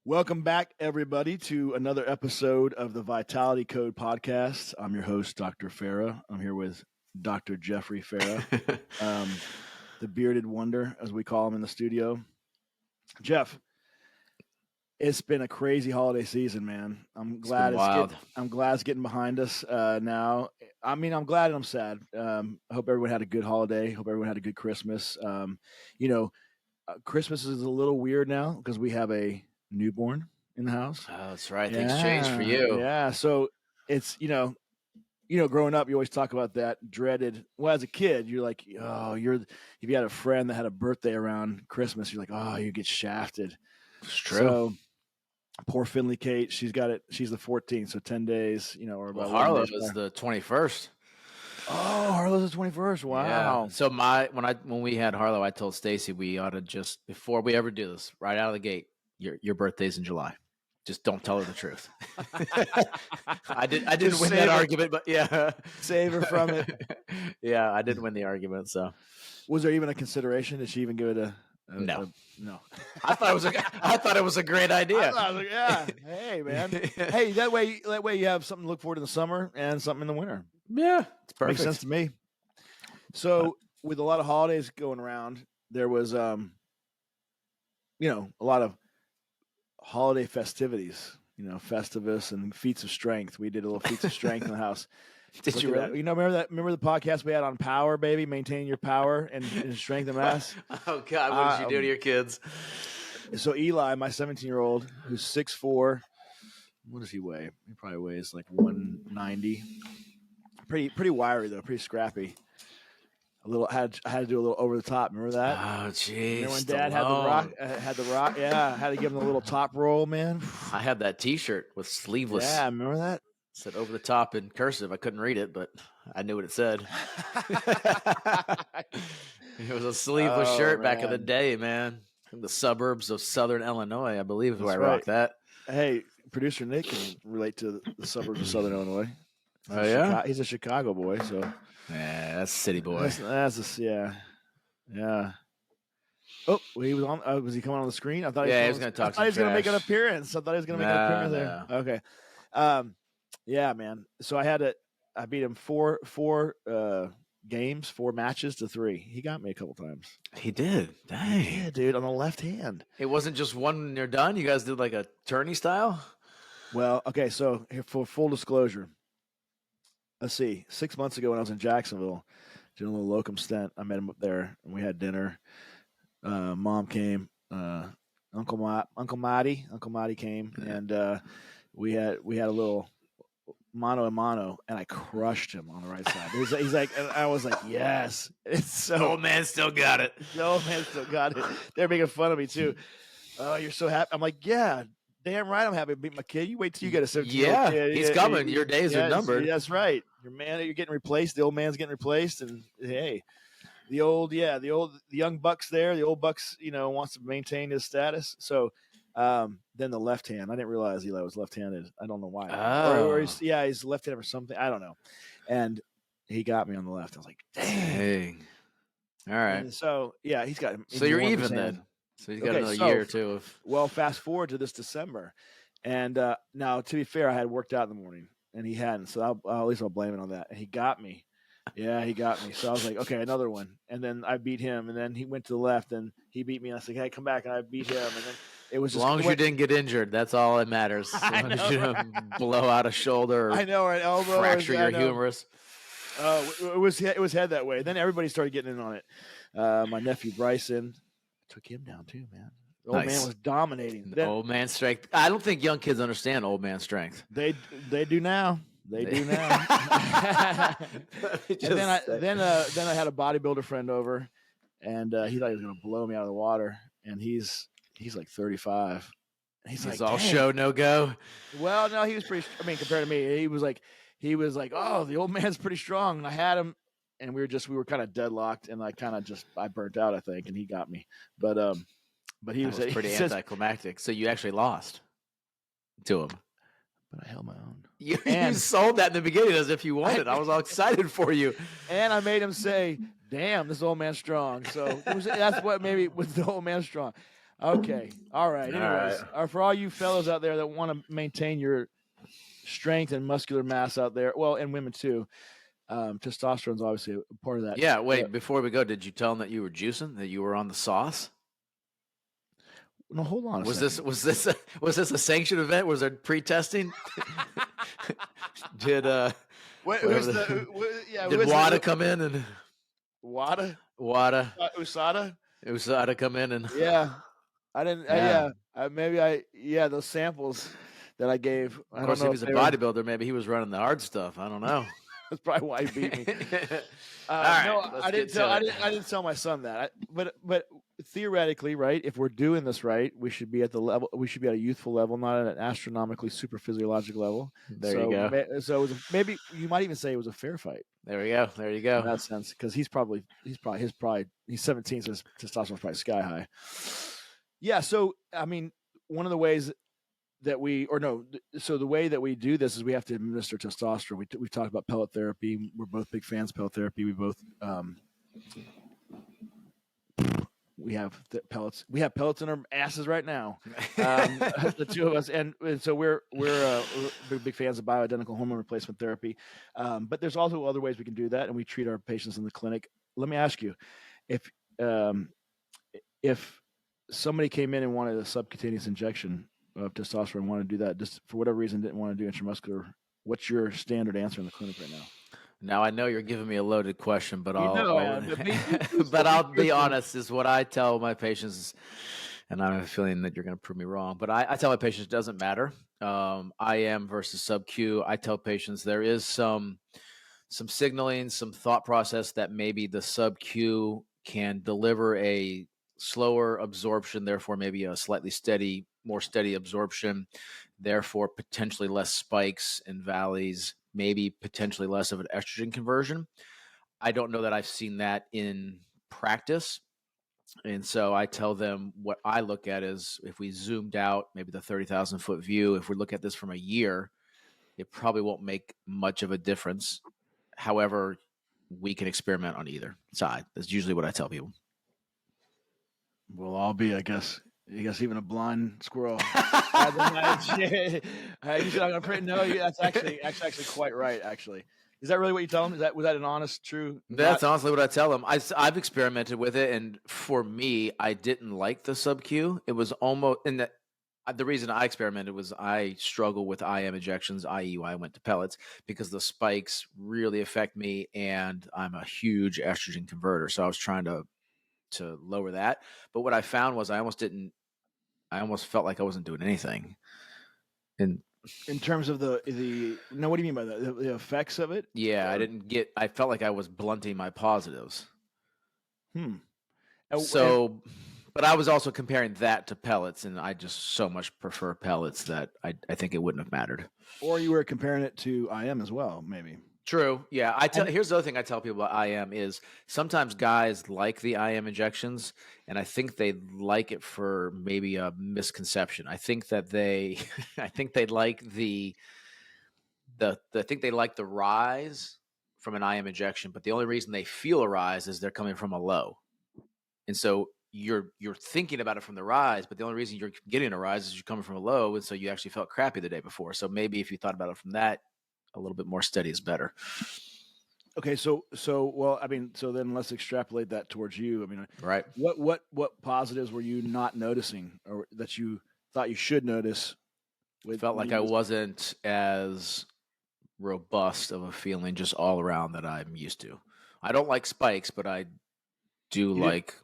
Welcome back, everybody, to another episode of the Vitality Code podcast. I'm your host, Dr. Farrah. I'm here with Dr. Jeffrey Farrah, the bearded wonder, as we call him in the studio. Jeff, it's been a crazy holiday season, man. I'm glad it's getting behind us now. I mean, I'm glad and I'm sad. I hope everyone had a good holiday. Hope everyone had a good Christmas. Christmas is a little weird now because we have a newborn in the house. Oh, that's right. Things changed for you. Yeah. So it's, growing up, you always talk about that dreaded. Well, as a kid, you're like, if you had a friend that had a birthday around Christmas, you're like, oh, you get shafted. It's true. So poor Finley Kate, she's got it. She's the 14th, so 10 days, or about Harlow is the 21st. Oh, Harlow's the 21st. Wow. Yeah. So when we had Harlow, I told Stacy we ought to just, before we ever do this, right out of the gate, your birthday's in July. Just don't tell her the truth. I didn't win that argument, but yeah. Save her from it. Yeah, I didn't win the argument. So was there even a consideration? Did she even give it a no? No. I thought it was a great idea. Yeah. Hey, man. Hey, that way you have something to look forward to in the summer and something in the winter. Yeah, it's perfect. Makes sense to me. So with a lot of holidays going around, there was a lot of holiday festivities, Festivus and feats of strength. We did a little feats of strength in the house. Did you really? Remember the podcast we had on power, baby, maintaining your power and strength and mass? Oh God, what did you do to your kids? So Eli, my 17-year-old, who's 6'4", what does he weigh? He probably weighs like 190. Pretty wiry though, pretty scrappy. I had to do a little over the top. Remember that? Oh, jeez. Remember when Dad had the rock? Yeah, I had to give him the little top roll, man. I had that T-shirt with sleeveless. Yeah, remember that? It said over the top in cursive. I couldn't read it, but I knew what it said. It was a sleeveless shirt back in the day, man. In the suburbs of Southern Illinois, I believe is where I rocked that. Hey, producer Nick can relate to the suburbs of Southern Illinois. He's a Chicago boy, so. Yeah, that's city boy. Yeah. Oh, he was on. Was he coming on the screen? I thought he was going to talk. I thought he was going to make an appearance. There. Okay. Yeah, man. So I beat him four games, 4 matches to 3. He got me a couple times. He did. Dang. Yeah, dude, on the left hand. It wasn't just one and you're done. You guys did like a tourney style. Well, okay. So here, for full disclosure. Let's see. 6 months ago when I was in Jacksonville doing a little locum stent, I met him up there and we had dinner. Mom came. Uncle Marty came, and we had a little mano a mano, and I crushed him on the right side. He's like, and I was like, yes. It's so. The old man still got it. They're making fun of me too. Oh, you're so happy. I'm like, yeah. Damn right, I'm happy to beat my kid. You wait till you get a 17-year-old kid. He's coming. Your days are numbered. That's right. You're getting replaced. The old man's getting replaced, and hey, the young buck's there. The old buck's, wants to maintain his status. So, then the left hand. I didn't realize Eli was left-handed. I don't know why. Oh. Or he's left-handed or something. I don't know. And he got me on the left. I was like, dang. All right. And so he's got him. So you're even then. So he's got another year or two of. Well, fast forward to this December, and now to be fair, I had worked out in the morning, and he hadn't. So at least I'll blame it on that. And he got me. Yeah, he got me. So I was like, okay, another one. And then I beat him, and then he went to the left, and he beat me. And I was like, hey, come back, and I beat him. And then it was as long as you didn't get injured, that's all that matters. As long as you didn't blow out a shoulder. Or I know, right? Elbow, fracture your humerus. It was head that way. Then everybody started getting in on it. My nephew Bryson took him down too, man. The old man was dominating. Old man strength. I don't think young kids understand old man strength. They do now. They do now. And then I had a bodybuilder friend over, and he thought he was going to blow me out of the water. And he's like 35. He's like, all show, no go. Well, no, he was pretty. I mean, compared to me, he was like, oh, the old man's pretty strong. And I had him, and we were kind of deadlocked, and I burnt out, I think, and he got me. But he was pretty anticlimactic. So you actually lost to him. But I held my own. You sold that in the beginning as if you won it. I was all excited for you. And I made him say, damn, this old man's strong. So that's what maybe with the old man strong. Okay. All right. All Anyways, right. for all you fellows out there that want to maintain your strength and muscular mass out there, well, and women too, testosterone is obviously a part of that. Yeah. Wait. Before we go, did you tell them that you were juicing? That you were on the sauce? No, hold on. Was this a sanctioned event? Was there pre-testing? Did did WADA come in and WADA? WADA USADA? USADA come in and Yeah. I didn't. Yeah. Those samples that I gave. Of course, if he's a bodybuilder, maybe he was running the hard stuff. I don't know. That's probably why he beat me. All right, No, let's I get didn't to tell. it. I didn't tell my son that. But theoretically, right? If we're doing this right, we should be at the level. We should be at a youthful level, not at an astronomically super physiological level. There you go. So it was maybe you might even say it was a fair fight. There we go. There you go. In that sense, because he's 17, so his testosterone's probably sky high. Yeah. So I mean, one of the ways that so the way that we do this is we have to administer testosterone. We've talked about pellet therapy. We're both big fans of pellet therapy. We both we have pellets. We have pellets in our asses right now. The two of us, and so we're big fans of bioidentical hormone replacement therapy. But there's also other ways we can do that, and we treat our patients in the clinic. Let me ask you, if somebody came in and wanted a subcutaneous injection of testosterone, wanted to do that, just for whatever reason didn't want to do intramuscular, what's your standard answer in the clinic right now? Now I know you're giving me a loaded question, but I'll be honest. Is what I tell my patients, and I have a feeling that you're going to prove me wrong. But I tell my patients it doesn't matter. IM versus sub-Q. I tell patients there is some signaling, some thought process that maybe the sub-Q can deliver a slower absorption, therefore maybe a slightly more steady absorption, therefore potentially less spikes and valleys, maybe potentially less of an estrogen conversion. I don't know that I've seen that in practice. And so I tell them what I look at is if we zoomed out, maybe the 30,000 foot view, if we look at this from a year, it probably won't make much of a difference. However, we can experiment on either side. That's usually what I tell people. Well, I'll be, I guess even a blind squirrel. You're not going to print. No, that's actually quite right. Actually, is that really what you tell them? Was that an honest, true? That's honestly what I tell them. I've experimented with it, and for me, I didn't like the sub-Q. It was almost the reason I experimented was I struggle with IM injections, i.e., why I went to pellets, because the spikes really affect me, and I'm a huge estrogen converter. So I was trying to lower that. But what I found was I almost felt like I wasn't doing anything. And in terms of what do you mean by that? The effects of it? Yeah, I felt like I was blunting my positives. So, but I was also comparing that to pellets, and I just so much prefer pellets that I think it wouldn't have mattered. Or you were comparing it to IM as well, maybe. True. Yeah. Here's the other thing I tell people about IM is sometimes guys like the IM injections, and I think they like it for maybe a misconception. I think that they like the rise from an IM injection, but the only reason they feel a rise is they're coming from a low. And so you're thinking about it from the rise, but the only reason you're getting a rise is you're coming from a low, and so you actually felt crappy the day before. So maybe if you thought about it from that, a little bit more steady is better. Okay, so then let's extrapolate that towards you. I mean, right? What positives were you not noticing, or that you thought you should notice? Felt like I wasn't as robust of a feeling just all around that I'm used to. I don't like spikes, but I do like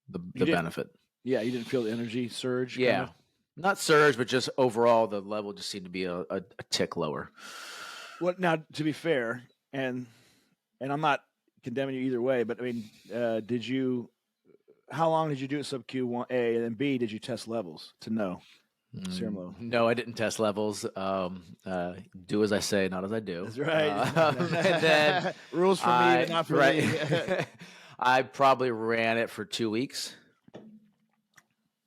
the benefit. Yeah, you didn't feel the energy surge? Yeah, kind of? Not surge, but just overall the level just seemed to be a tick lower. Well, now to be fair, and I'm not condemning you either way, but I mean, how long did you do it sub-Q A, and then B, did you test levels to know serum level? No, I didn't test levels. Do as I say, not as I do. That's right. And then rules for me, but not for me. I probably ran it for 2 weeks.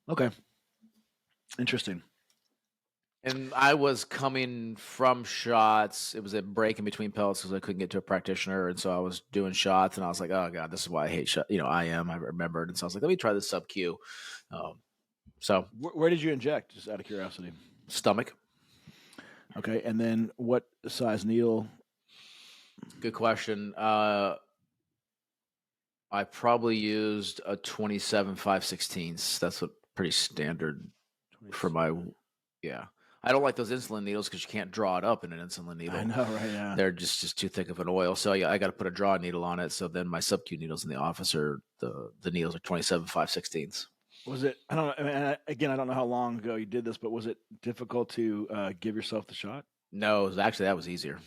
Okay. Interesting. And I was coming from shots. It was a break in between pellets because I couldn't get to a practitioner. And so I was doing shots, and I was like, oh, God, this is why I hate shot. I remembered. And so I was like, let me try this sub-Q. So Where did you inject? Just out of curiosity. stomach. Okay, and then what size needle? Good question. I probably used a 27 5/16. That's pretty standard for my. Yeah, I don't like those insulin needles because you can't draw it up in an insulin needle. I know, right? Yeah, they're just too thick of an oil. So yeah, I got to put a draw needle on it. So then my sub-Q needles in the office are the needles are 27 5/16. Was it? I don't know. I mean, again, I don't know how long ago you did this, but was it difficult to give yourself the shot? No, actually that was easier.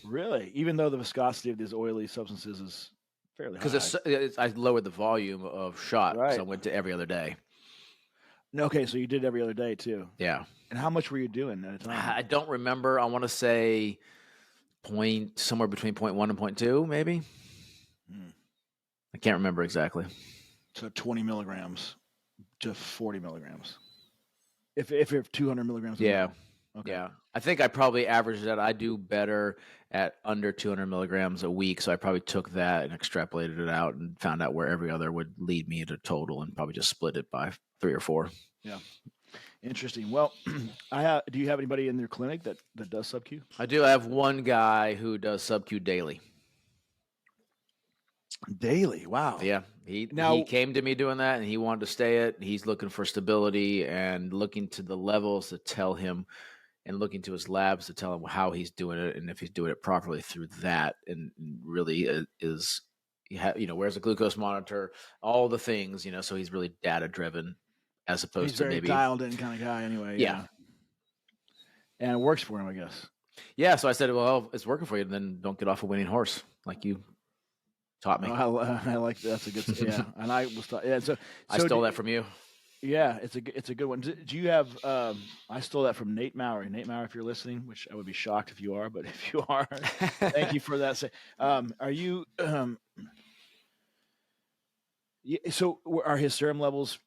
Really? Even though the viscosity of these oily substances is fairly high. Because I lowered the volume of shot, Right. so I went to every other day. Okay, so you did every other day too. Yeah. And how much were you doing at a time? I don't remember. I want to say somewhere between 0.1 and 0.2, maybe. I can't remember exactly. So 20 milligrams to 40 milligrams. If you're 200 milligrams. Yeah. Okay. Yeah. I think I probably averaged that. I do better at under 200 milligrams a week. So I probably took that and extrapolated it out and found out where every other would lead me to total and probably just split it by 3 or 4. Yeah. Interesting. Well, do you have anybody in your clinic that does sub-Q? I do. I have one guy who does sub-Q daily. Daily? Wow. Yeah. He came to me doing that and he wanted to stay it. He's looking for stability and looking to the levels to tell him and looking to his labs to tell him how he's doing it and if he's doing it properly through that. And really wears a glucose monitor, all the things, so he's really data driven as opposed he's to very maybe dialed in kind of guy anyway. Yeah. And it works for him, I guess. Yeah. So I said, well, it's working for you. Then don't get off a winning horse like you taught me. Oh, I like that's a good. Yeah. And I was taught. Yeah. So I stole that from you. Yeah, it's a good one. Do you have? I stole that from Nate Maury. Nate Maury, if you're listening, which I would be shocked if you are, but if you are, thank you for that. Are you? So are his serum levels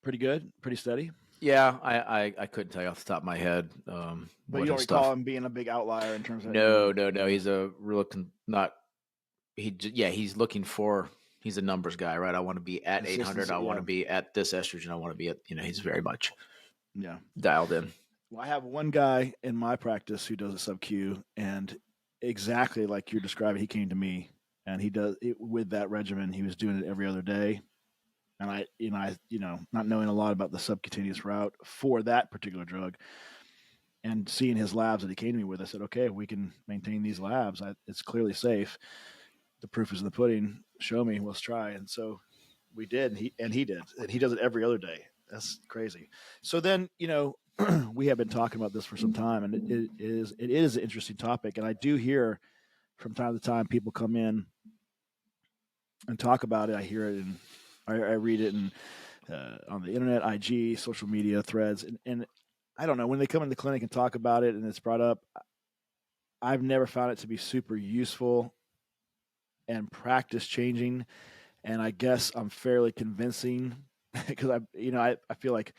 pretty good, pretty steady? Yeah, I couldn't tell you off the top of my head. But you don't recall him being a big outlier in terms of. No. He's a real not. He's looking for. He's a numbers guy, right? I want to be at 800. I want to be at this estrogen. I want to be at. He's very much. Yeah. Dialed in. Well, I have one guy in my practice who does a sub-Q, and exactly like you're describing, he came to me, and he does it with that regimen. He was doing it every other day, and I, not knowing a lot about the subcutaneous route for that particular drug, and seeing his labs that he came to me with, I said, okay, if we can maintain these labs, it's clearly safe. The proof is in the pudding. Show me. Let's try. And so we did. And he did. And he does it every other day. That's crazy. So then, we have been talking about this for some time, and it is an interesting topic. And I do hear from time to time people come in and talk about it. I hear it and I read it on the internet, IG, social media threads, and I don't know, when they come in the clinic and talk about it and it's brought up, I've never found it to be super useful and practice changing. And I guess I'm fairly convincing because I feel like,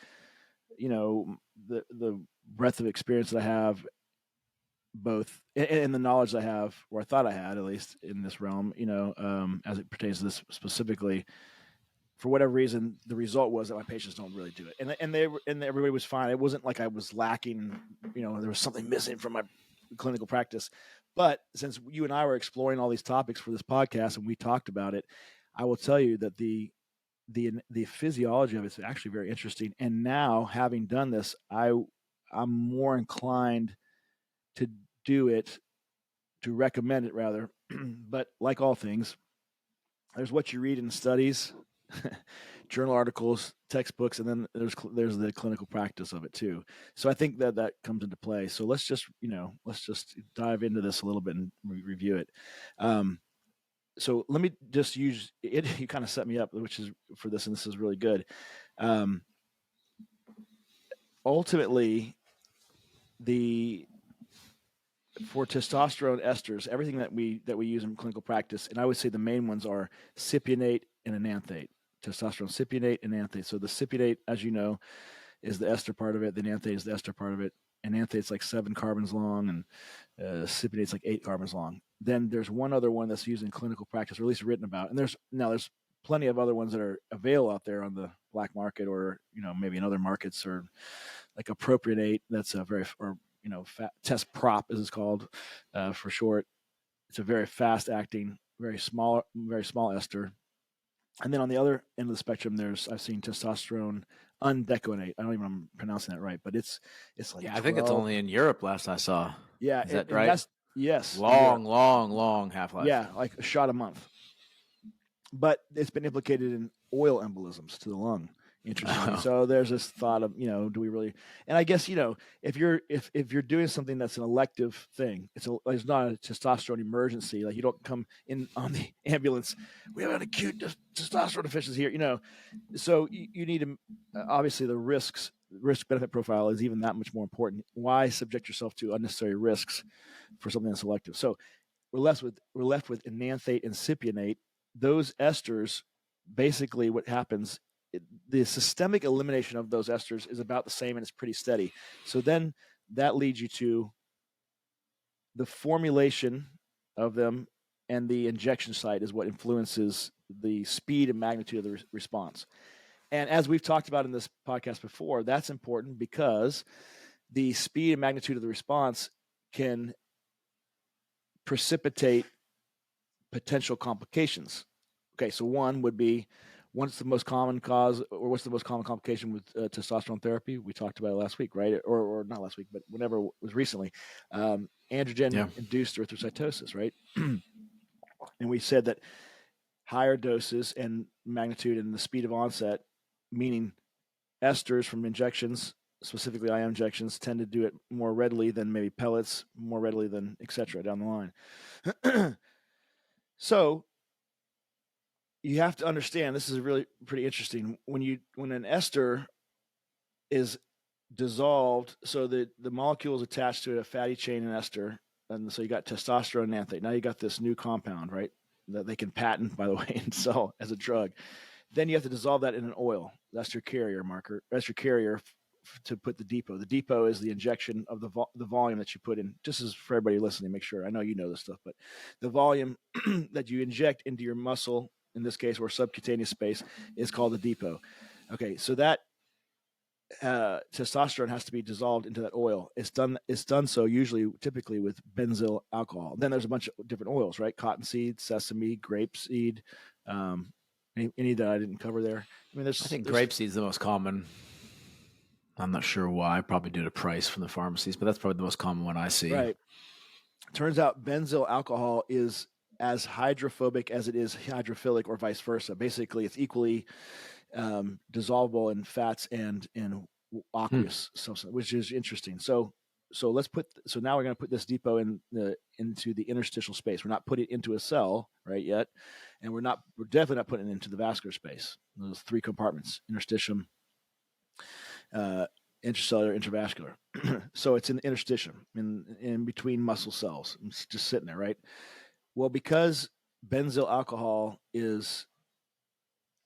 the breadth of experience that I have, both in the knowledge that I have, or I thought I had at least in this realm, as it pertains to this specifically, for whatever reason, the result was that my patients don't really do it, and everybody was fine. It wasn't like I was lacking, there was something missing from my clinical practice. But since you and I were exploring all these topics for this podcast and we talked about it, I will tell you that the physiology of it is actually very interesting. And now, having done this, I'm more inclined to do it, to recommend it rather. But like all things, there's what you read in studies, journal articles, textbooks, and then there's the clinical practice of it too. So I think that comes into play. So let's just dive into this a little bit and review it. So let me just use it. You kind of set me up, which is for this, and this is really good. Ultimately, for testosterone esters, everything that we use in clinical practice, and I would say the main ones are cypionate and enanthate. Testosterone cypionate and enanthate. So the cypionate, as you know, is the ester part of it. The enanthate is the ester part of it. Enanthate's like 7 carbons long, and cypionate's like 8 carbons long. Then there's one other one that's used in clinical practice, or at least written about. And there's plenty of other ones that are available out there on the black market, or maybe in other markets, or like a propionate. That's a very, or test prop, as it's called for short. It's a very fast acting, very small ester. And then on the other end of the spectrum, I've seen testosterone undeconate. I don't even know if I'm pronouncing that right, but it's like I think it's only in Europe. Last I saw. Yeah, is that and right? That's yes, Long half-life. Yeah, like a shot a month. But it's been implicated in oil embolisms to the lung. Interestingly, so there's this thought of do we really? And I guess if you're doing something that's an elective thing, it's not a testosterone emergency. Like you don't come in on the ambulance. We have an acute testosterone deficiency here. So you need to obviously the risk benefit profile is even that much more important. Why subject yourself to unnecessary risks for something that's elective? So we're left with enanthate and cypionate. Those esters, basically what happens, the systemic elimination of those esters is about the same, and it's pretty steady. So then that leads you to the formulation of them, and the injection site is what influences the speed and magnitude of the response. And as we've talked about in this podcast before, that's important because the speed and magnitude of the response can precipitate potential complications. Okay, so one would be, what's the most common cause, or what's the most common complication with testosterone therapy? We talked about it last week, right? Or not last week, but whenever it was recently. Androgen-induced erythrocytosis, right? And we said that higher doses and magnitude and the speed of onset, meaning esters from injections, specifically IM injections, tend to do it more readily than maybe pellets, more readily than et cetera down the line. So you have to understand, this is really pretty interesting. When an ester is dissolved, so the molecule is attached to a fatty chain in ester, and so you got testosterone and enanthate. Now you got this new compound, right, that they can patent, by the way, and sell as a drug. Then you have to dissolve that in an oil. That's your carrier marker. That's your carrier to put the depot. The depot is the injection of the volume that you put in. Just as for everybody listening, make sure, I know you know this stuff, but the volume that you inject into your muscle, in this case, or subcutaneous space, is called the depot. Okay, so that testosterone has to be dissolved into that oil. It's done so typically with benzyl alcohol. Then there's a bunch of different oils, right? Cottonseed, sesame, grapeseed. Any that I didn't cover there? I mean, I think grapeseed is the most common. I'm not sure why, probably due to price from the pharmacies, but that's probably the most common one I see. Right. Turns out benzyl alcohol is as hydrophobic as it is hydrophilic, or vice versa. Basically, it's equally dissolvable in fats and in aqueous substance, which is interesting. So now we're going to put this depot into the interstitial space. We're not putting it into a cell right yet, and we're definitely not putting it into the vascular space. Those three compartments: interstitium, intracellular, intravascular. So it's in the interstitium, in between muscle cells. It's just sitting there, right? Well, because benzyl alcohol is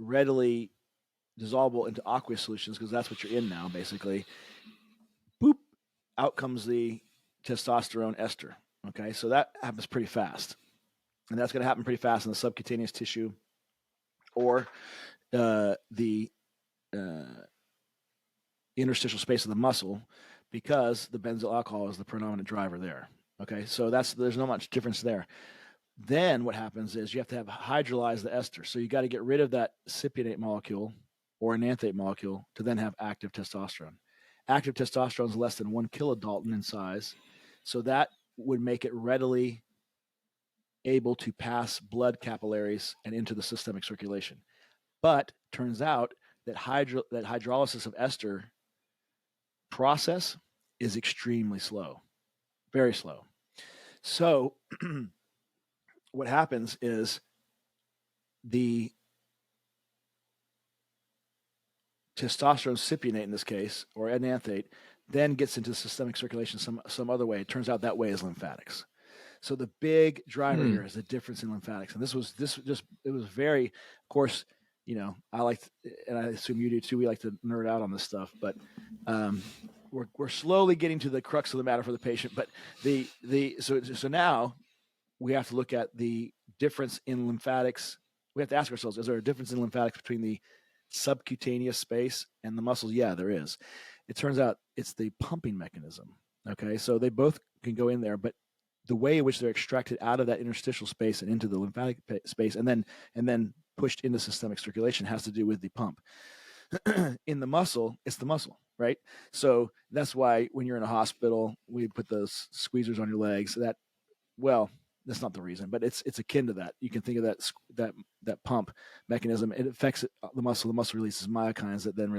readily dissolvable into aqueous solutions, because that's what you're in now, basically, boop, out comes the testosterone ester. Okay, so that happens pretty fast. And that's going to happen pretty fast in the subcutaneous tissue, or the interstitial space of the muscle, because the benzyl alcohol is the predominant driver there. Okay, so there's not much difference there. Then what happens is you have to hydrolyze the ester. So you got to get rid of that cypionate molecule or enanthate molecule to then have active testosterone. Active testosterone is less than 1 kilodalton in size, so that would make it readily able to pass blood capillaries and into the systemic circulation. But turns out that hydrolysis of ester process is extremely slow, very slow. So what happens is the testosterone cypionate, in this case, or enanthate, then gets into systemic circulation some other way. It turns out that way is lymphatics. So the big driver here is the difference in lymphatics, and it was very, of course, I like, and I assume you do too. We like to nerd out on this stuff, but we're slowly getting to the crux of the matter for the patient. But so now we have to look at the difference in lymphatics. We have to ask ourselves: is there a difference in lymphatics between the subcutaneous space and the muscles, yeah, there is. It turns out it's the pumping mechanism. Okay, so they both can go in there, but the way in which they're extracted out of that interstitial space and into the lymphatic space, and then pushed into systemic circulation, has to do with the pump. In the muscle, it's the muscle, right? So that's why when you're in a hospital, we put those squeezers on your legs. That's not the reason, but it's akin to that. You can think of that pump mechanism. It affects the muscle. The muscle releases myokines that then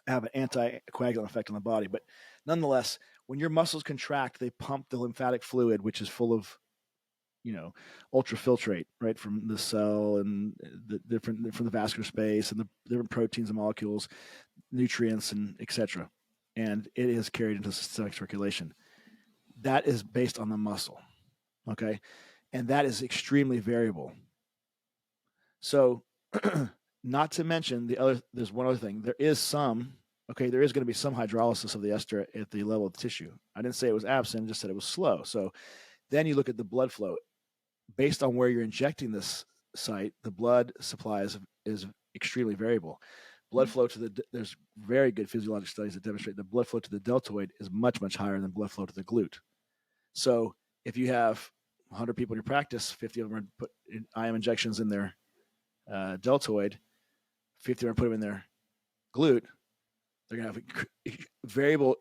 have an anticoagulant effect on the body. But nonetheless, when your muscles contract, they pump the lymphatic fluid, which is full of, ultrafiltrate, right, from the cell and from the vascular space and the different proteins and molecules, nutrients, and etc. And it is carried into systemic circulation. That is based on the muscle. Okay. And that is extremely variable. So, not to mention there's one other thing. There is going to be some hydrolysis of the ester at the level of the tissue. I didn't say it was absent, just said it was slow. So then you look at the blood flow. Based on where you're injecting this site, the blood supply is extremely variable. Blood flow there's very good physiologic studies that demonstrate the blood flow to the deltoid is much, much higher than blood flow to the glute. So if you have 100 people in your practice, 50 of them are put in IM injections in their deltoid, 50 are put them in their glute, they're going to have a variable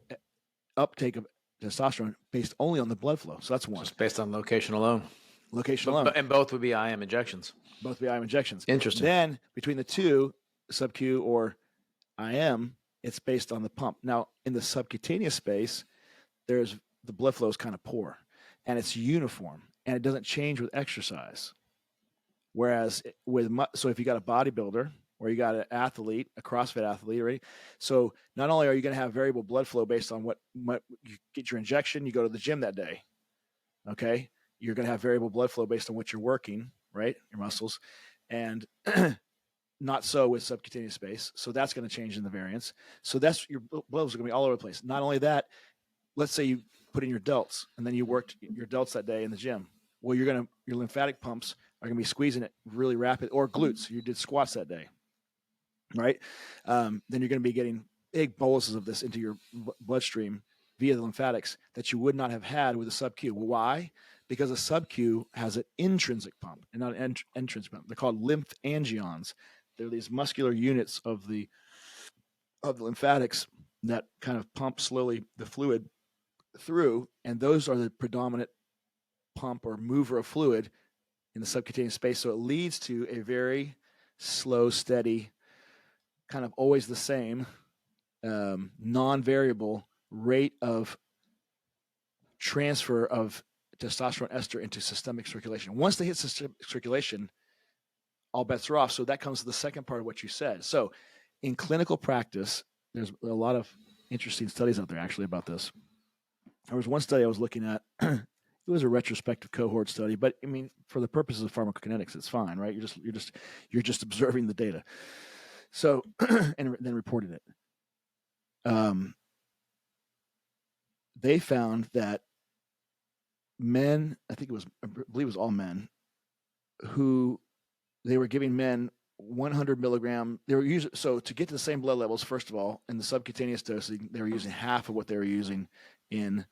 uptake of testosterone based only on the blood flow. So that's one. Just based on location alone. And both would be IM injections. Both would be IM injections. Interesting. Then between the two, sub-Q or IM, it's based on the pump. Now, in the subcutaneous space, the blood flow is kind of poor, and it's uniform, and it doesn't change with exercise. Whereas so if you got a bodybuilder or you got an athlete, a CrossFit athlete, right? So not only are you going to have variable blood flow based on what you get your injection, you go to the gym that day, okay? You're going to have variable blood flow based on what you're working, right? Your muscles, and not so with subcutaneous space. So that's going to change in the variance. So your blood is going to be all over the place. Not only that, let's say you put in your delts and then you worked your delts that day in the gym. Well, your lymphatic pumps are going to be squeezing it really rapid, or glutes. You did squats that day, right? Then you're going to be getting big boluses of this into your bloodstream via the lymphatics that you would not have had with a sub-Q. Why? Because a sub-Q has an intrinsic pump and not an extrinsic pump. They're called lymphangions. They're these muscular units of the lymphatics that kind of pump slowly the fluid through, and those are the predominant pump or mover of fluid in the subcutaneous space. So it leads to a very slow, steady, kind of always the same, non-variable rate of transfer of testosterone ester into systemic circulation. Once they hit systemic circulation, all bets are off. So that comes to the second part of what you said. So in clinical practice, there's a lot of interesting studies out there actually about this. There was one study I was looking at. It was a retrospective cohort study, but I mean, for the purposes of pharmacokinetics, it's fine, right? You're just observing the data. So, and then reported it. They found that men, I believe it was all men, who they were giving men 100 milligram. They were using, so to get to the same blood levels, first of all, in the subcutaneous dosing, they were using half of what they were using in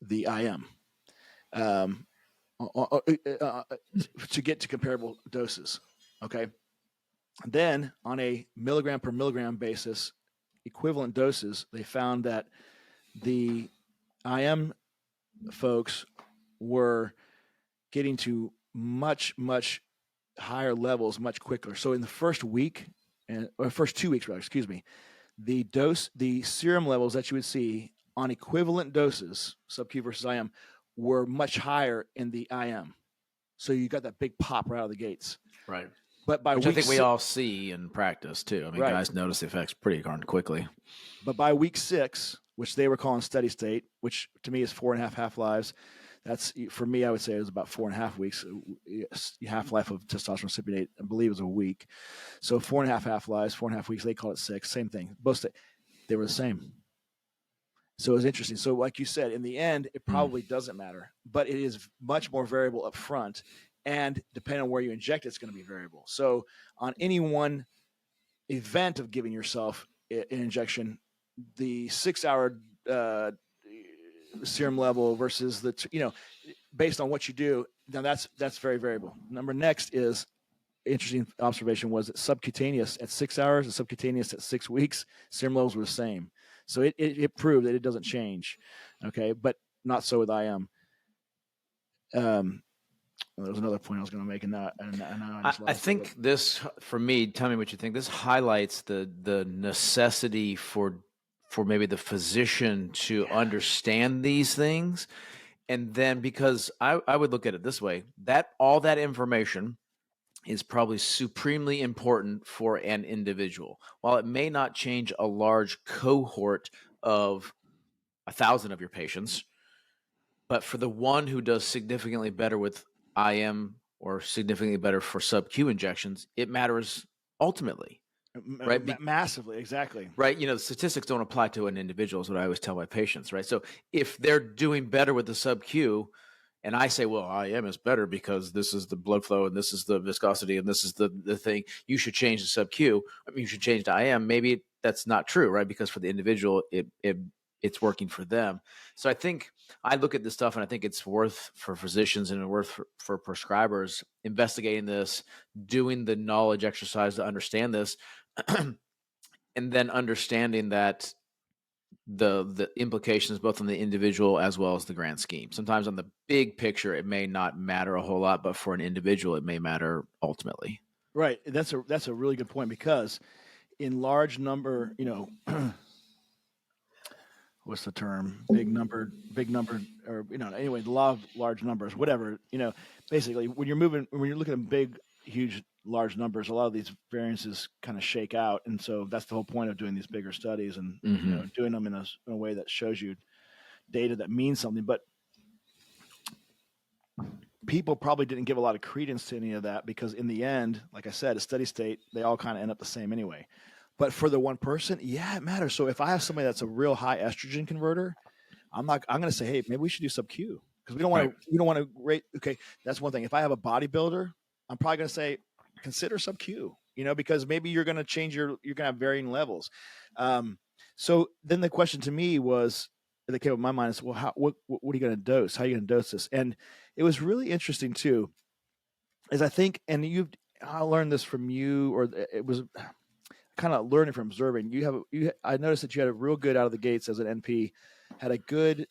the IM. To get to comparable doses. Okay. Then on a milligram per milligram basis, equivalent doses, they found that the IM folks were getting to much, much higher levels much quicker. So in the first week, or first 2 weeks, rather, the serum levels that you would see on equivalent doses, sub-Q versus IM, were much higher in the IM. So you got that big pop right out of the gates. Right. But by Which week I think we all see in practice too. I mean, right. Guys notice the effects pretty darn quickly. But by week 6, which they were calling steady state, which to me is 4.5 half-lives, that's, for me, I would say it was about 4.5 weeks. Half-life of testosterone cypionate, I believe, was a week. So 4.5 half-lives, 4.5 weeks, they call it 6, same thing. Both they were the same. So it was interesting. So like you said, in the end, it probably doesn't matter, but it is much more variable up front. And depending on where you inject, it's going to be variable. So on any one event of giving yourself an injection, the 6-hour serum level versus based on what you do, now that's very variable. Next is interesting observation was that subcutaneous at 6 hours and subcutaneous at 6 weeks, serum levels were the same. So it proved that it doesn't change. Okay, but not so with IM. There was another point I was going to make, and now I think this, for me, tell me what you think. This highlights the necessity for maybe the physician to understand these things, and then because I would look at it this way: that all that information is probably supremely important for an individual. While it may not change a large cohort of 1,000 of your patients, but for the one who does significantly better with IM or significantly better for sub-Q injections, it matters ultimately, right? Massively, exactly. Right. The statistics don't apply to an individual is what I always tell my patients, right? So if they're doing better with the sub-Q, and I say, well, IM is better because this is the blood flow and this is the viscosity and this is the thing, you should change the sub-Q. I mean, you should change to IM. Maybe that's not true, right? Because for the individual, it's working for them. So I think I look at this stuff and I think it's worth for physicians and worth for prescribers investigating this, doing the knowledge exercise to understand this, and then understanding that the implications both on the individual as well as the grand scheme. Sometimes on the big picture, it may not matter a whole lot, but for an individual, it may matter ultimately. Right. That's a really good point, because in large number, what's the term? Big number, or anyway, the law of large numbers, whatever. Basically, when you're looking at big, huge, large numbers, a lot of these variances kind of shake out, and so that's the whole point of doing these bigger studies and doing them in a way that shows you data that means something. But people probably didn't give a lot of credence to any of that, because in the end, like I said, a steady state, they all kind of end up the same anyway. But for the one person, yeah, it matters. So if I have somebody that's a real high estrogen converter, I'm going to say, hey, maybe we should do sub-Q, because we don't want to rate. Okay, that's one thing. If I have a bodybuilder, I'm probably going to say consider sub-Q, because maybe you're going to change you're going to have varying levels. So then the question to me was, that came up in my mind is, well, what are you going to dose? How are you going to dose this? And it was really interesting too, is I think, and I learned this from you, or it was kind of learning from observing. I noticed that you had a real good out of the gates as an NP, had a good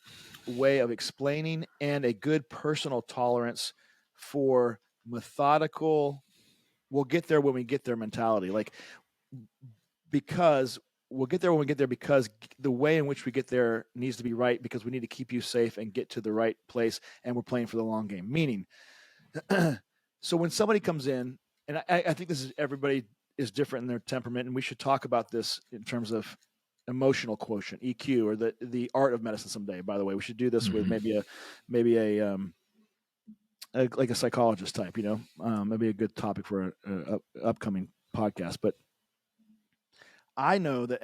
way of explaining and a good personal tolerance for methodical, we'll get there when we get there mentality. Like, because we'll get there when we get there, because the way in which we get there needs to be right, because we need to keep you safe and get to the right place, and we're playing for the long game. Meaning, so when somebody comes in, and I think this is, everybody is different in their temperament, and we should talk about this in terms of emotional quotient, EQ, or the art of medicine someday. By the way, we should do this with maybe a like a psychologist type, maybe a good topic for a upcoming podcast. But I know that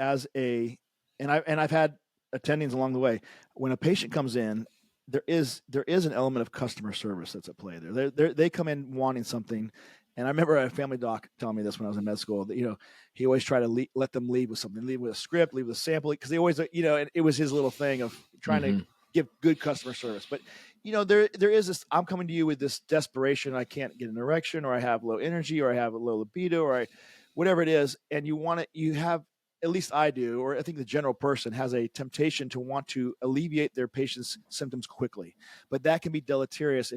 and I've had attendings along the way, when a patient comes in, there is an element of customer service that's at play there. They come in wanting something. And I remember a family doc telling me this when I was in med school, that, he always tried to let them leave with something, leave with a script, leave with a sample, because they always, and it was his little thing of trying to give good customer service. But, there is this, I'm coming to you with this desperation. I can't get an erection, or I have low energy, or I have a low libido, or whatever it is. And you have, at least I do, or I think the general person has a temptation to want to alleviate their patient's symptoms quickly, but that can be deleterious.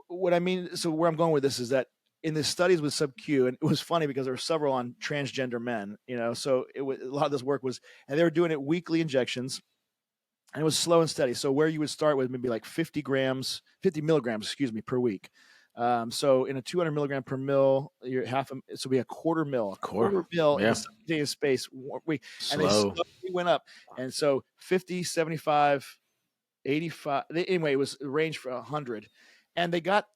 What I mean, so where I'm going with this is that in the studies with sub-Q, and it was funny because there were several on transgender men, so a lot of this work was, and they were doing it weekly injections, and it was slow and steady. So where you would start with maybe like 50 milligrams, per week. So in a 200 milligram per mil, you're so we a quarter mil in the subcutaneous space. And they slowly went up. And so 50, 75, 85, anyway, it was a range for 100. And they got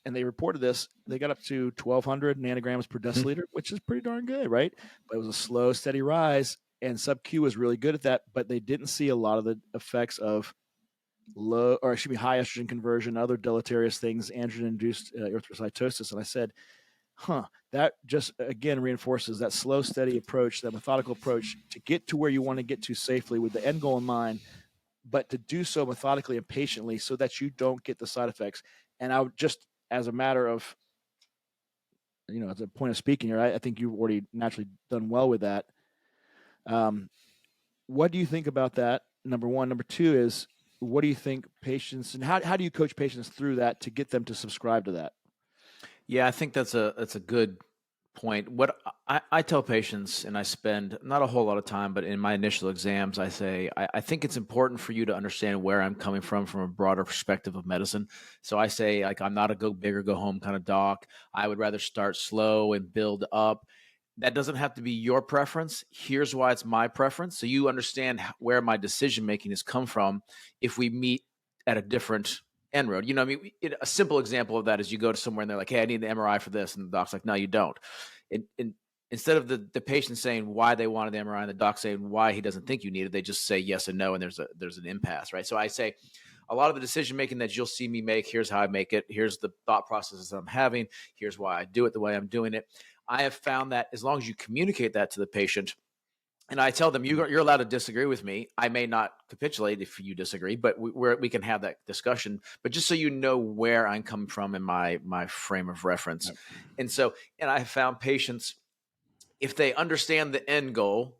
and they reported this, they got up to 1,200 nanograms per deciliter, which is pretty darn good, right? But it was a slow, steady rise, and sub-Q was really good at that, but they didn't see a lot of the effects of high estrogen conversion, other deleterious things, androgen-induced erythrocytosis. And I said, that just again reinforces that slow, steady approach, that methodical approach to get to where you want to get to safely with the end goal in mind, but to do so methodically and patiently so that you don't get the side effects. And I would just, as a matter of, as a point of speaking here, I think you've already naturally done well with that. What do you think about that? Number one. Number two is, what do you think patients, and how do you coach patients through that to get them to subscribe to that? Yeah, I think that's a good point. What I tell patients, and I spend not a whole lot of time, but in my initial exams, I say, I think it's important for you to understand where I'm coming from a broader perspective of medicine. So I say, like, I'm not a go big or go home kind of doc. I would rather start slow and build up. That doesn't have to be your preference. Here's why it's my preference. So you understand where my decision making has come from if we meet at a different end road. I mean, a simple example of that is you go to somewhere and they're like, hey, I need an MRI for this. And the doc's like, no, you don't. And instead of the patient saying why they wanted the MRI and the doc saying why he doesn't think you need it, they just say yes and no. And there's an impasse, right? So I say, a lot of the decision making that you'll see me make, here's how I make it. Here's the thought processes I'm having. Here's why I do it the way I'm doing it. I have found that as long as you communicate that to the patient, and I tell them, you're allowed to disagree with me. I may not capitulate if you disagree, but we can have that discussion. But just so you know where I'm coming from in my frame of reference. Yep. And I have found patients, if they understand the end goal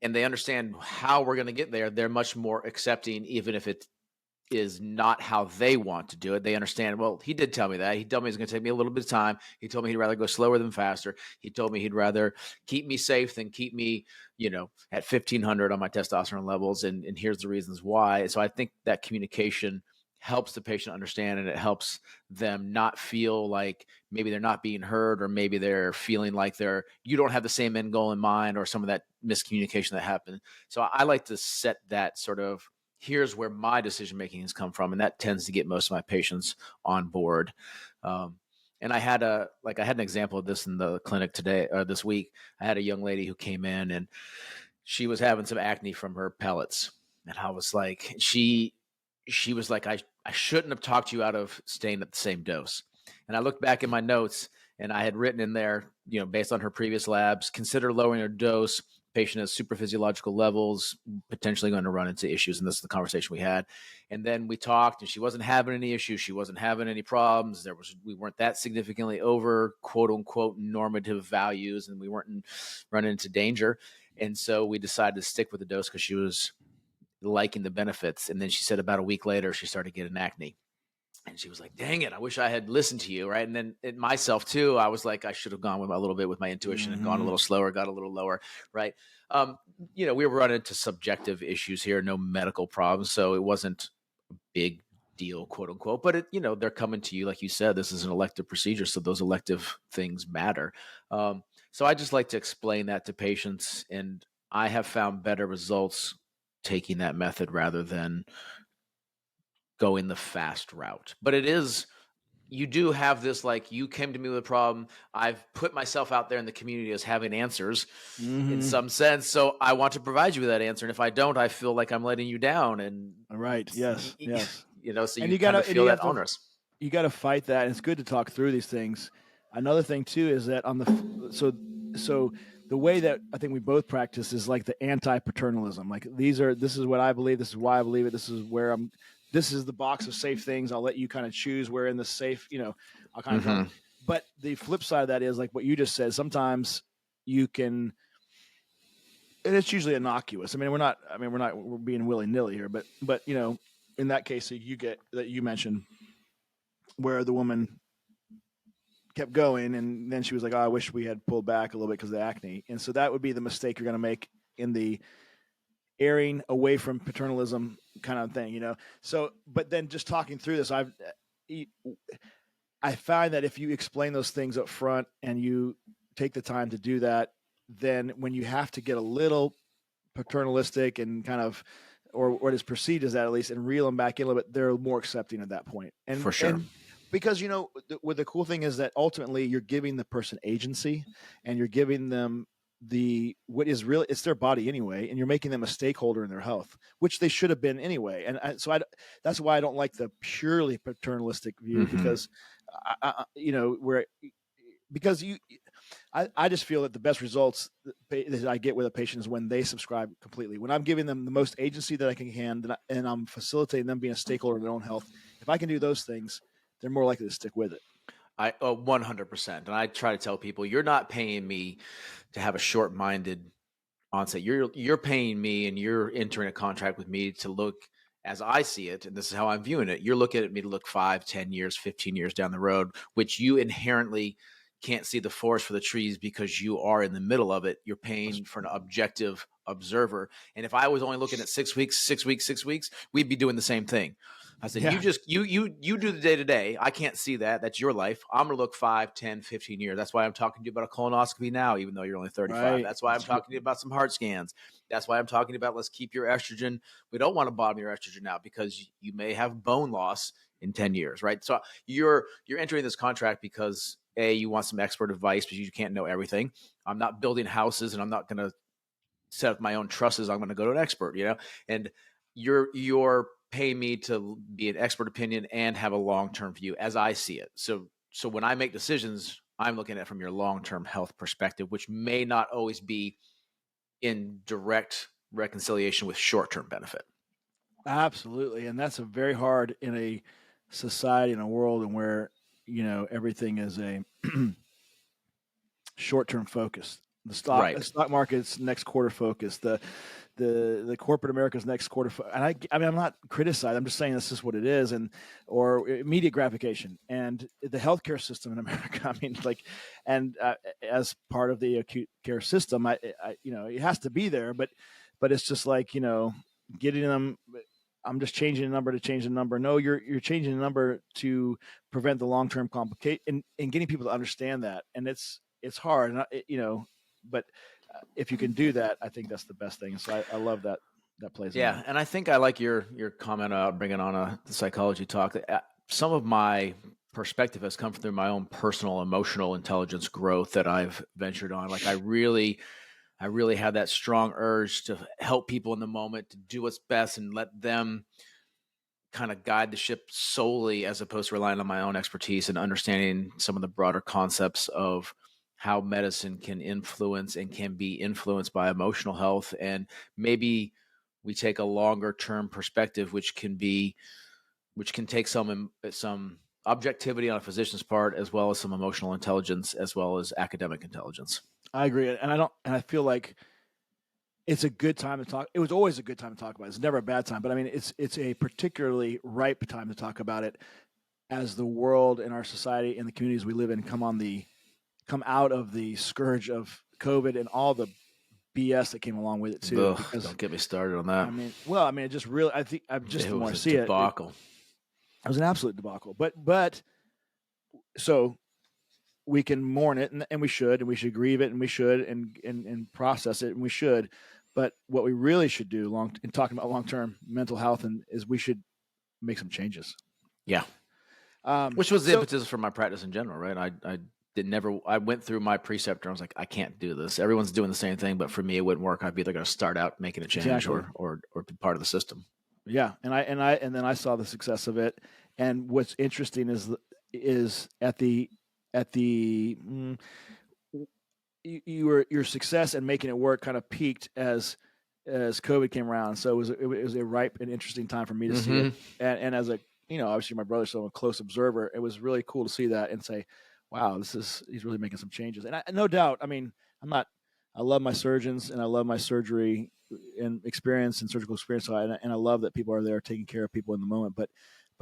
and they understand how we're going to get there, they're much more accepting, even if it is not how they want to do it. They understand, well, he did tell me that. He told me it's going to take me a little bit of time. He told me he'd rather go slower than faster. He told me he'd rather keep me safe than keep me, at 1,500 on my testosterone levels. And here's the reasons why. So I think that communication helps the patient understand, and it helps them not feel like maybe they're not being heard, or maybe they're feeling like you don't have the same end goal in mind, or some of that miscommunication that happened. So I like to set that sort of, here's where my decision-making has come from. And that tends to get most of my patients on board. And I had an example of this in the clinic this week. I had a young lady who came in and she was having some acne from her pellets. And I was like, she was like, I shouldn't have talked you out of staying at the same dose. And I looked back in my notes and I had written in there, based on her previous labs, consider lowering her dose. Patient has super physiological levels, potentially going to run into issues. And this is the conversation we had. And then we talked, and she wasn't having any issues. She wasn't having any problems. We weren't that significantly over quote unquote normative values, and we weren't running into danger. And so we decided to stick with the dose because she was liking the benefits. And then she said about a week later, she started getting acne. And she was like, dang it, I wish I had listened to you, right? And then myself too, I was like, I should have gone with a little bit with my intuition and gone a little slower, got a little lower, right? We were running into subjective issues here, no medical problems. So it wasn't a big deal, quote unquote. But they're coming to you, like you said, this is an elective procedure. So those elective things matter. So I just like to explain that to patients. And I have found better results taking that method rather than going the fast route. But you do have this, like, you came to me with a problem. I've put myself out there in the community as having answers in some sense. So I want to provide you with that answer. And if I don't, I feel like I'm letting you down. And right. Yes. So you kind of feel that onerous. You got to fight that. And it's good to talk through these things. Another thing too, is that so the way that I think we both practice is like the anti-paternalism. Like, this is what I believe. This is why I believe it. This is the box of safe things. I'll let you kind of choose where in the safe, I'll kind of go. But the flip side of that is like what you just said. Sometimes you can, and it's usually innocuous. We're being willy-nilly here, but in that case, you get that you mentioned where the woman kept going, and then she was like, oh, I wish we had pulled back a little bit because of the acne. And so that would be the mistake you're going to make in the erring away from paternalism kind of thing, So, but then just talking through this, I find that if you explain those things up front and you take the time to do that, then when you have to get a little paternalistic and kind of, or what is perceived as that at least, and reel them back in a little bit, they're more accepting at that point. And for sure. And because, what the cool thing is that ultimately you're giving the person agency, and you're giving them it's their body anyway, and you're making them a stakeholder in their health, which they should have been anyway. And that's why I don't like the purely paternalistic view, because where because I just feel that the best results that I get with a patient is when they subscribe completely. When I'm giving them the most agency that I can hand, and I'm facilitating them being a stakeholder in their own health. If I can do those things, they're more likely to stick with it. 100%. And I try to tell people, you're not paying me to have a short-minded onset. You're paying me, and you're entering a contract with me to look, as I see it, and this is how I'm viewing it. You're looking at me to look 5, 10 years, 15 years down the road, which you inherently can't see the forest for the trees because you are in the middle of it. You're paying for an objective observer. And if I was only looking at 6 weeks, we'd be doing the same thing. I said, you do the day-to-day. I can't see that. That's your life. I'm going to look 5, 10, 15 years. That's why I'm talking to you about a colonoscopy now, even though you're only 35. Right. That's why I'm talking to you about some heart scans. That's why I'm talking about, let's keep your estrogen. We don't want to bottom your estrogen out because you may have bone loss in 10 years, right? So you're entering this contract because you want some expert advice, but you can't know everything. I'm not building houses, and I'm not going to set up my own trusses. I'm going to go to an expert, and you're paying me to be an expert opinion and have a long-term view as I see it. So when I make decisions, I'm looking at it from your long-term health perspective, which may not always be in direct reconciliation with short-term benefit. Absolutely. And that's a very hard in a society, in a world and where, everything is a short-term focus. The stock market's next quarter focus, the corporate America's next quarter. And I mean, I'm not criticizing. I'm just saying this is what it is, or immediate gratification. And the healthcare system in America, I mean, as part of the acute care system, I it has to be there, but it's just like, getting them. I'm just changing the number to change the number. No, you're changing the number to prevent the long-term complication and getting people to understand that. And it's hard, but if you can do that, I think that's the best thing. So I love that plays. Yeah. And I think I like your comment bringing on the psychology talk. Some of my perspective has come through my own personal emotional intelligence growth that I've ventured on. Like I really had that strong urge to help people in the moment, to do what's best and let them kind of guide the ship solely, as opposed to relying on my own expertise and understanding some of the broader concepts of how medicine can influence and can be influenced by emotional health. And maybe we take a longer term perspective, which can take some objectivity on a physician's part, as well as some emotional intelligence, as well as academic intelligence. I agree. And I feel like it's a good time to talk. It was always a good time to talk about it. It's never a bad time, but I mean, it's a particularly ripe time to talk about it as the world and our society and the communities we live in come out of the scourge of COVID and all the BS that came along with it too. Ugh, don't get me started on that. I mean, it just really, I think I've just, the more I see it, it was an absolute debacle, but so we can mourn it and we should grieve it and we should, and process it and we should. But what we really should do in talking about long-term mental health is we should make some changes. Yeah. Which was the impetus for my practice in general, right? I went through my preceptor. I was like, I can't do this. Everyone's doing the same thing, but for me, it wouldn't work. I'd be either going to start out making a change or be part of the system. Yeah. And then I saw the success of it. And what's interesting is your success and making it work kind of peaked as COVID came around. So it was a ripe and interesting time for me to see it. And as obviously my brother's so a close observer, it was really cool to see that and say, wow, he's really making some changes. And no doubt, I mean, I love my surgeons and I love my surgery and experience and surgical experience. So and I love that people are there taking care of people in the moment. But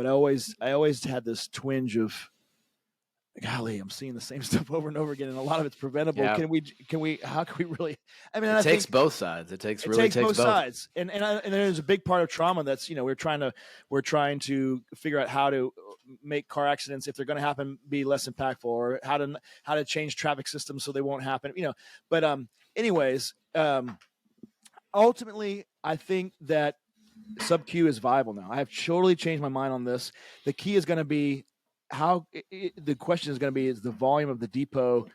I always had this twinge of, golly, I'm seeing the same stuff over and over again, and a lot of it's preventable. Yeah. How can we really? I mean, it takes both sides. It takes both sides, and there's a big part of trauma that's we're trying to figure out how to make car accidents, if they're going to happen, be less impactful, or how to change traffic systems so they won't happen. But anyways, ultimately, I think that Sub-Q is viable now. I have totally changed my mind on this. The key is going to be the question is going to be is the volume of the depot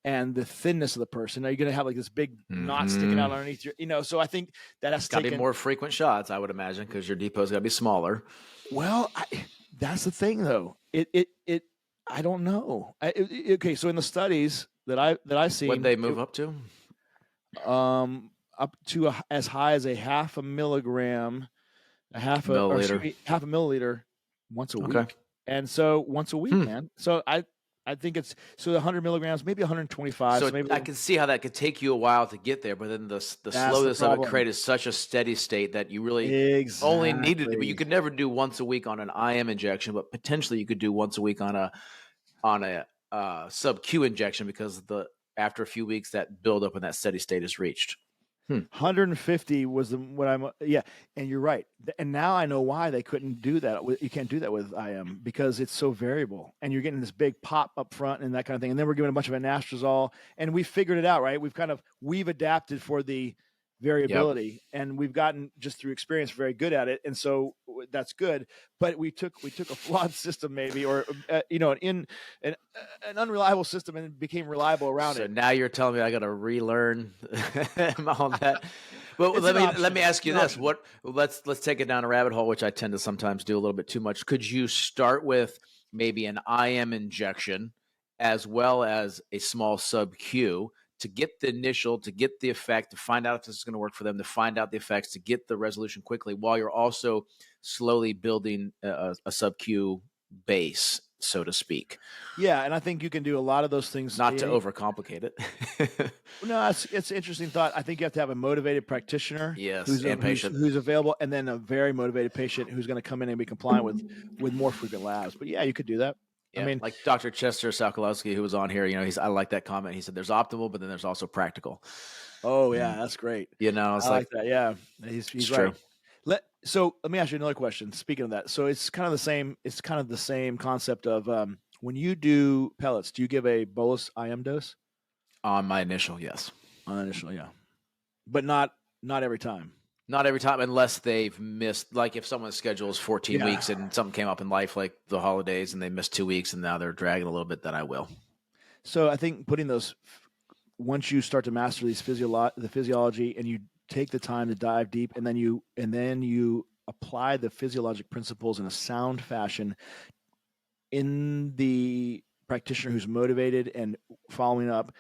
and the thinness of the person. Are you going to have like this big knot sticking out underneath your, so I think that has got to be more frequent shots, I would imagine, because your depot's got to be smaller. Well, that's the thing though. I don't know. Okay, so in the studies that I seen, What they move up to? Up to as high as a half a milligram, half a milliliter once a week, and so once a week, man. So I think it's 100 milligrams, maybe 125. So maybe I can see how that could take you a while to get there, but then the slowness of it created such a steady state that you really only needed it. But you could never do once a week on an IM injection, but potentially you could do once a week on a sub-Q injection because after a few weeks that buildup and that steady state is reached. 150 was what I'm. Yeah, and you're right. And now I know why they couldn't do that. You can't do that with IM because it's so variable, and you're getting this big pop up front and that kind of thing. And then we're giving a bunch of anastrozole, and we figured it out, right? We've adapted for the variability, and we've gotten just through experience very good at it, and so that's good. But we took a flawed system, maybe, or an unreliable system, and it became reliable around it. So now you're telling me I got to relearn all that. But let me ask you this: let's take it down a rabbit hole, which I tend to sometimes do a little bit too much. Could you start with maybe an IM injection as well as a small sub-Q to get the initial, to get the effect, to find out if this is going to work for them, to find out the effects, to get the resolution quickly, while you're also slowly building a sub-Q base, so to speak? Yeah, and I think you can do a lot of those things. Not to overcomplicate it. No, it's an interesting thought. I think you have to have a motivated practitioner, who's available, and then a very motivated patient who's going to come in and be compliant with more frequent labs. But yeah, you could do that. Yeah, I mean, like Dr. Chester Sokolowski, who was on here, I like that comment. He said there's optimal, but then there's also practical. Oh yeah, that's great. It's I like that. Yeah, he's right. True. So let me ask you another question. Speaking of that, so it's kind of the same. It's kind of the same concept of when you do pellets, do you give a bolus IM dose? On my initial, yes. On initial, yeah, but not every time. Not every time, unless they've missed. Like if someone's schedule is 14 weeks and something came up in life, like the holidays, and they missed 2 weeks, and now they're dragging a little bit, then I will. So I think putting those, once you start to master the physiology, and you take the time to dive deep, and then you apply the physiologic principles in a sound fashion in the practitioner who's motivated and following up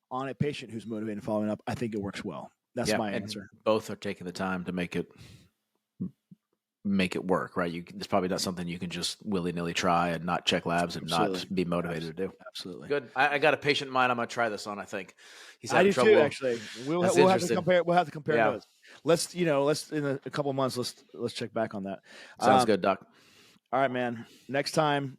on a patient who's motivated and following up, I think it works well. That's my answer. Both are taking the time to make it work, right? It's probably not something you can just willy-nilly try and not check labs and not be motivated to do. Absolutely. Good. I got a patient in mind I'm going to try this on, I think. He's having trouble. Too, actually. We'll have to compare. We'll have to compare those. Let's in a couple of months, let's check back on that. Sounds good, Doc. All right, man. Next time,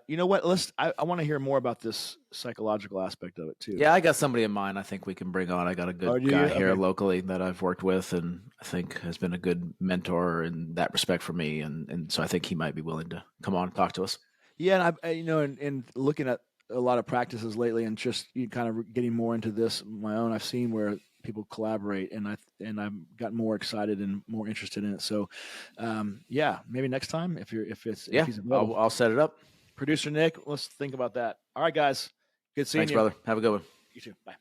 you know what? I want to hear more about this psychological aspect of it too. Yeah, I got somebody in mind I think we can bring on. I got a good guy here locally that I've worked with and I think has been a good mentor in that respect for me. And so I think he might be willing to come on and talk to us. Yeah, and and looking at a lot of practices lately and just kind of getting more into this my own, I've seen where people collaborate and I've gotten more excited and more interested in it. So maybe next time if he's available. I'll set it up. Producer Nick, let's think about that. All right, guys. Good seeing you. Thanks, brother. Have a good one. You too. Bye.